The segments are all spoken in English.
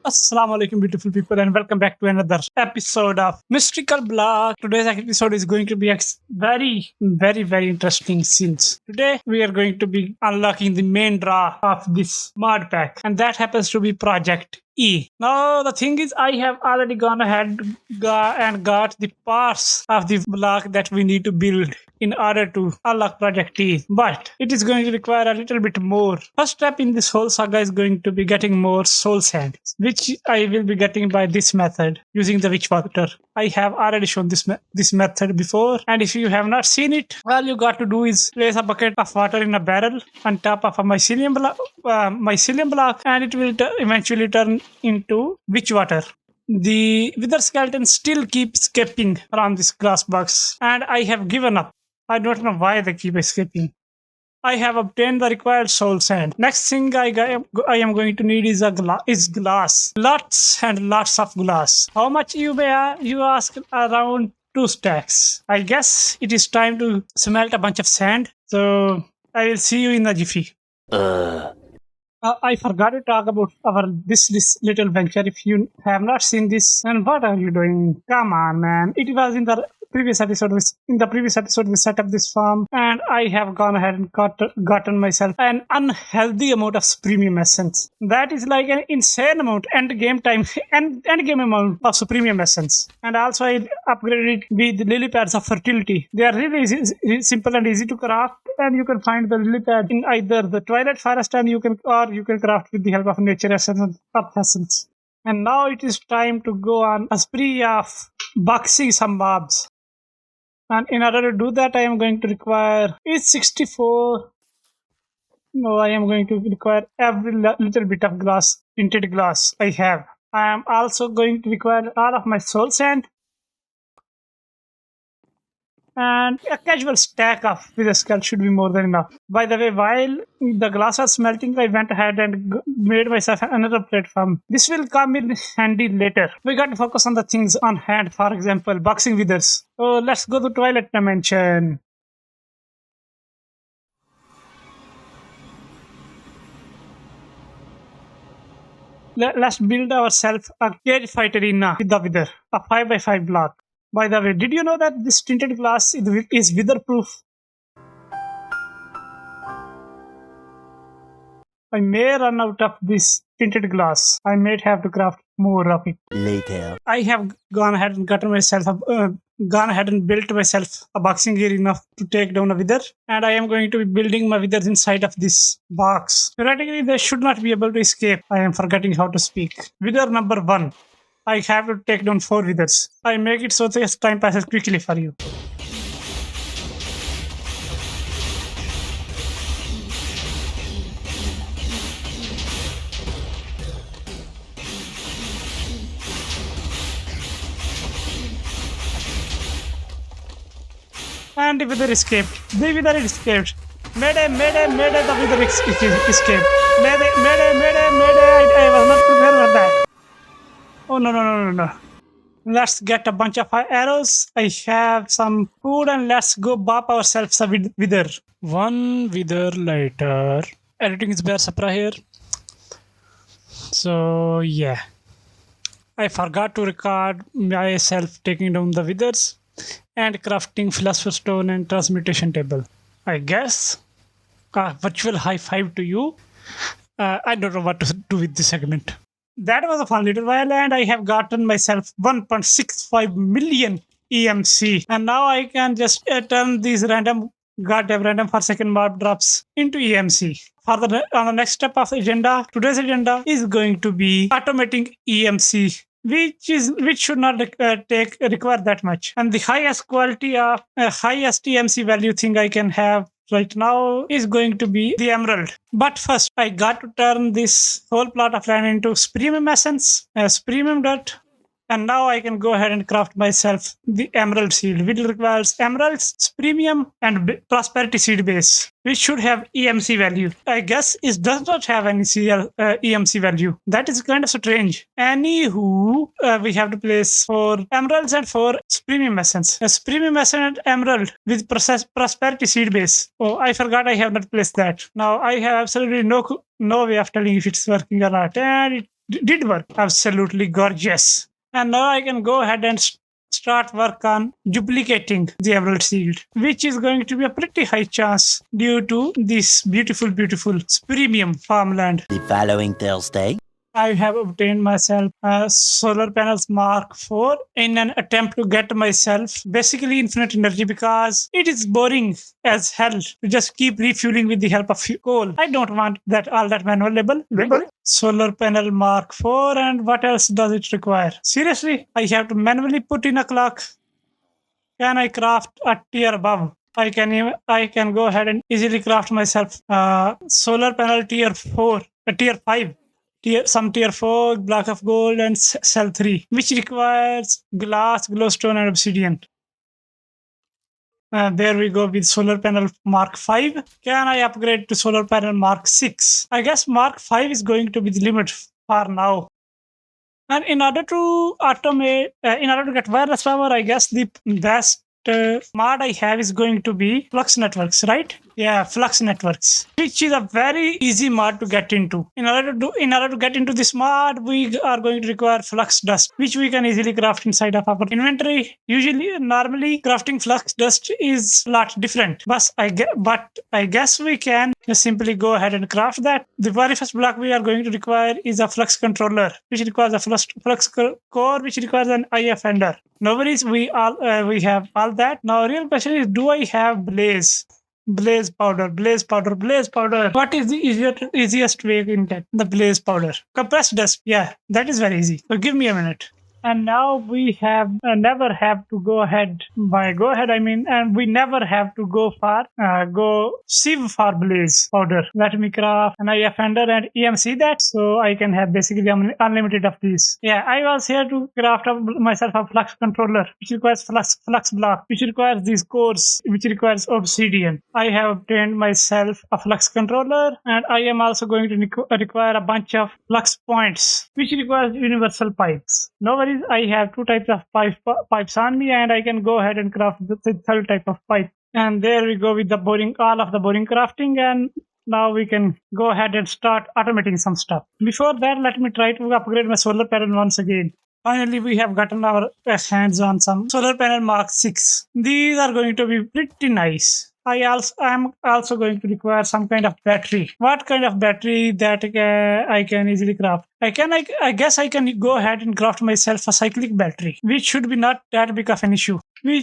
Assalamu alaikum, beautiful people, and welcome back to another episode of Mystical Block. Today's episode is going to be very interesting since today we are going to be unlocking the main draw of this mod pack, and that happens to be Project E. Now, the thing is, I have already gone ahead and got the parts of the block that we need to build in order to unlock Project E, but it is going to require a little bit more. First step in this whole saga is going to be getting more soul sand, which I will be getting by this method using the witch water. I have already shown this method before, and if you have not seen it, all you got to do is place a bucket of water in a barrel on top of a mycelium block, and it will eventually turn into witch water. The wither skeleton still keeps escaping around this glass box, and I have given up. I don't know why they keep escaping. I have obtained the required soul sand. Next thing I am going to need is glass. Lots and lots of glass. How much you ask? Around 2 stacks. I guess it is time to smelt a bunch of sand. So I will see you in the jiffy. I forgot to talk about this little venture. If you have not seen this, and what are you doing? Come on, man! It was in the previous episode. In the previous episode, we set up this farm, and I have gone ahead and gotten myself an unhealthy amount of premium essence. That is like an insane amount, end game amount of premium essence. And also, I upgraded it with lily pads of fertility. They are really simple and easy to craft, and you can find the lily pad in either the Twilight Forest, and you can craft with the help of nature essence and earth essence. And now it is time to go on a spree of boxing some mobs. And in order to do that, I am going to require ep6. No, I am going to require every little bit of glass, tinted glass I have. I am also going to require all of my soul sand and a casual stack of wither skull should be more than enough. By the way, while the glass was smelting, I went ahead and made myself another platform. This will come in handy later. We got to focus on the things on hand, for example, boxing withers. So let's go to Twilight Dimension. Let's build ourselves a cage fight arena with the wither, a 5x5 block. By the way, did you know that this tinted glass is witherproof? I may run out of this tinted glass. I might have to craft more of it. Later. I have gone ahead and built myself a boxing gear enough to take down a wither, and I am going to be building my withers inside of this box. Theoretically, they should not be able to escape. I am forgetting how to speak. Wither number 1. I have to take down 4 withers. I make it so that time passes quickly for you. And the wither escaped. Mayday, the wither escaped. Mayday, I was not prepared for that. Oh, no. Let's get a bunch of arrows. I have some food, and let's go bop ourselves a wither. One wither later. Editing is Zubair Sapra here. So, yeah. I forgot to record myself taking down the withers and crafting philosopher's stone and transmutation table. I guess a virtual high five to you. I don't know what to do with this segment. That was a fun little while, and I have gotten myself 1.65 million EMC. And now I can just turn these random for second mob drops into EMC. On the next step of the agenda, today's agenda is going to be automating EMC, which should not require that much. And the highest EMC value thing I can have right now is going to be the emerald. But first, I got to turn this whole plot of land into premium essence, premium dirt, and now I can go ahead and craft myself the emerald seed, which requires emeralds, premium, and prosperity seed base, which should have EMC value. I guess it does not have any EMC value. That is kind of strange. Anywho, we have to place 4 emeralds and 4 premium essence. A premium essence and emerald with prosperity seed base. Oh, I forgot I have not placed that. Now I have absolutely no way of telling if it's working or not, and did work. Absolutely gorgeous. And now I can go ahead and start work on duplicating the emerald shield, which is going to be a pretty high chance due to this beautiful, beautiful premium farmland. The following Thursday, I have obtained myself a solar panels Mark IV in an attempt to get myself basically infinite energy because it is boring as hell to just keep refueling with the help of coal. I don't want that all that manual label. Solar panel Mark IV, and what else does it require? Seriously, I have to manually put in a clock. Can I craft a tier above? I can go ahead and easily craft myself solar panel tier 4, tier 5. Tier 4 block of gold and cell 3, which requires glass, glowstone, and obsidian. There we go with solar panel Mark 5. Can I upgrade to solar panel Mark 6? I guess Mark 5 is going to be the limit for now. And in order to get wireless power, I guess the best mod I have is going to be Flux Networks, right? Yeah, Flux Networks, which is a very easy mod to get into. In order to get into this mod, we are going to require flux dust, which we can easily craft inside of our inventory. Normally, crafting flux dust is a lot different, but I guess we can just simply go ahead and craft that. The very first block we are going to require is a flux controller, which requires a flux core, which requires an IF ender. No worries, we have all that. Now, real question is, do I have blaze? Blaze powder. What is the easiest way in that? The blaze powder. Compressed dust. Yeah, that is very easy. So give me a minute. And now we have never have to go ahead. By go ahead, I mean, and we never have to go sieve for blaze powder. Let me craft an IF ender and EMC that, so I can have basically unlimited of these. Yeah, I was here to craft myself a flux controller, which requires flux block, which requires these cores, which requires obsidian. I have obtained myself a flux controller, and I am also going to require a bunch of flux points, which requires universal pipes. No worries, I have two types of pipes on me, and I can go ahead and craft the third type of pipe. And there we go with all of the boring crafting, and now we can go ahead and start automating some stuff. Before that, let me try to upgrade my solar panel once again. Finally, we have gotten our hands on some solar panel Mark 6. These are going to be pretty nice. I am also going to require some kind of battery. What kind of battery that I can easily craft? I guess I can go ahead and craft myself a cyclic battery, which should be not that big of an issue.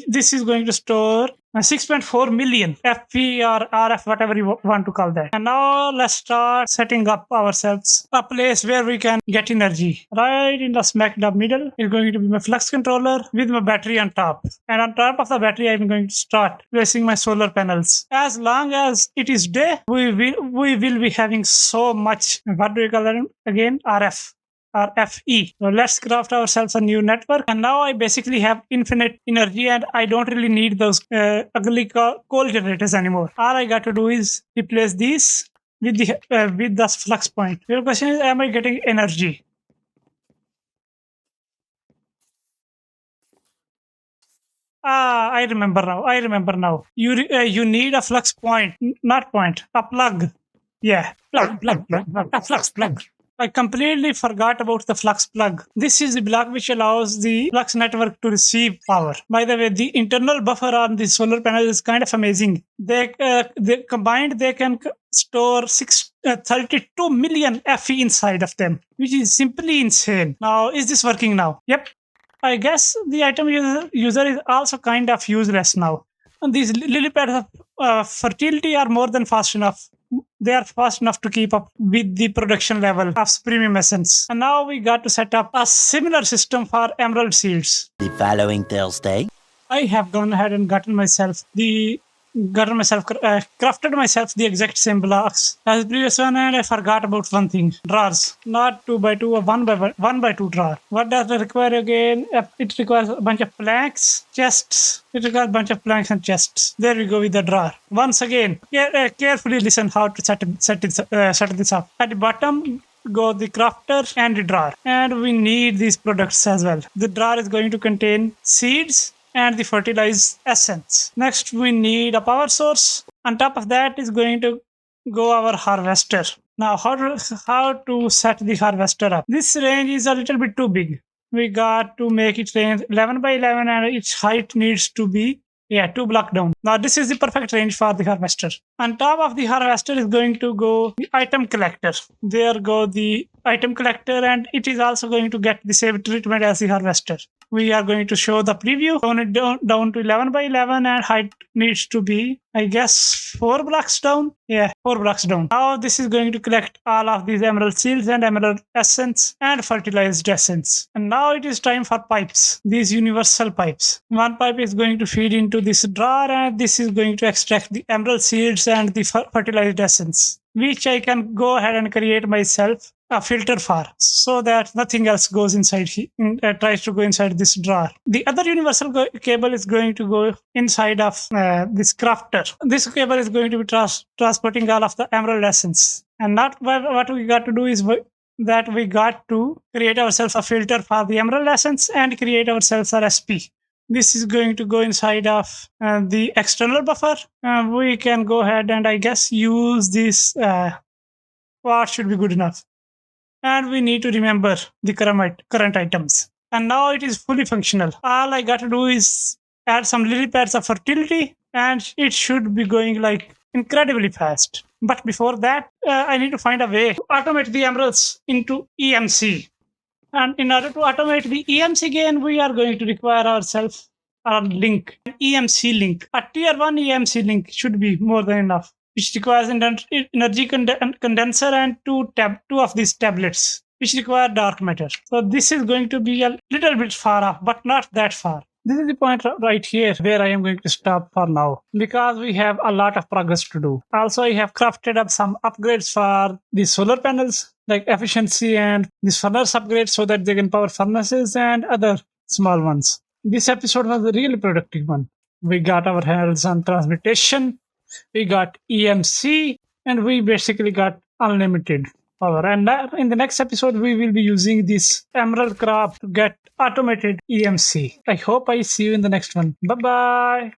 This is going to store 6.4 million FP or RF, whatever you want to call that. And now let's start setting up ourselves a place where we can get energy. Right in the smack dab middle is going to be my flux controller with my battery on top. And on top of the battery, I'm going to start placing my solar panels. As long as it is day, we will be having so much, what do you call that again? RF. Or FE. So let's craft ourselves a new network. And now I basically have infinite energy, and I don't really need those ugly coal generators anymore. All I got to do is replace these with the flux point. Your question is, am I getting energy? I remember now. You need a flux point, not point, a plug. Yeah, plug. A flux plug. I completely forgot about the flux plug. This is the block which allows the flux network to receive power. By the way, the internal buffer on the solar panel is kind of amazing. They can store 32 million FE inside of them, which is simply insane. Now, is this working now? Yep. I guess the item user is also kind of useless now. And these lily pads of fertility are more than fast enough. They are fast enough to keep up with the production level of premium essence. And now we got to set up a similar system for emerald seeds. The following Thursday, I have gone ahead and crafted myself the exact same blocks as the previous one, and I forgot about one thing: drawers. Not 2x2 or 1x2 drawer. What does it require again? It requires a bunch of planks, chests. It requires a bunch of planks and chests. There we go with the drawer. Once again, carefully listen how to set this up. At the bottom go the crafter and the drawer, and we need these products as well. The drawer is going to contain seeds and the fertilized essence. Next, we need a power source. On top of that is going to go our harvester. Now, how to set the harvester up? This range is a little bit too big. We got to make it range 11 by 11 and its height needs to be 2 block down. Now this is the perfect range for the harvester. On top of the harvester is going to go the item collector. There go the item collector, and it is also going to get the same treatment as the harvester. We are going to show the preview. Tone it down to 11 by 11 and height needs to be, I guess, 4 blocks down. 4 blocks down. Now this is going to collect all of these emerald seeds and emerald essence and fertilized essence. And now it is time for pipes. These universal pipes. One pipe is going to feed into this drawer, and this is going to extract the emerald seeds and the fertilized essence, which I can go ahead and create myself a filter for, so that nothing else goes inside tries to go inside this drawer. The other universal cable is going to go inside of this crafter. This cable is going to be transporting all of the emerald essence. And not what we got to do is that we got to create ourselves a filter for the emerald essence and create ourselves a recipe. This is going to go inside of the external buffer. We can go ahead and I guess use this. What should be good enough? And we need to remember the current items. And now it is fully functional. All I got to do is add some lily pads of fertility, and it should be going like incredibly fast. But before that, I need to find a way to automate the emeralds into EMC. And in order to automate the EMC gain, we are going to require ourselves a link, an EMC link. A tier 1 EMC link should be more than enough, which requires an energy condenser and two of these tablets, which require dark matter. So this is going to be a little bit far off, but not that far. This is the point right here where I am going to stop for now, because we have a lot of progress to do. Also, I have crafted up some upgrades for the solar panels, like efficiency and this furnace upgrade, so that they can power furnaces and other small ones. This episode was a really productive one. We got our hands on transmutation, we got EMC, and we basically got unlimited power. And in the next episode, we will be using this emerald crop to get automated EMC. I hope I see you in the next one. Bye-bye.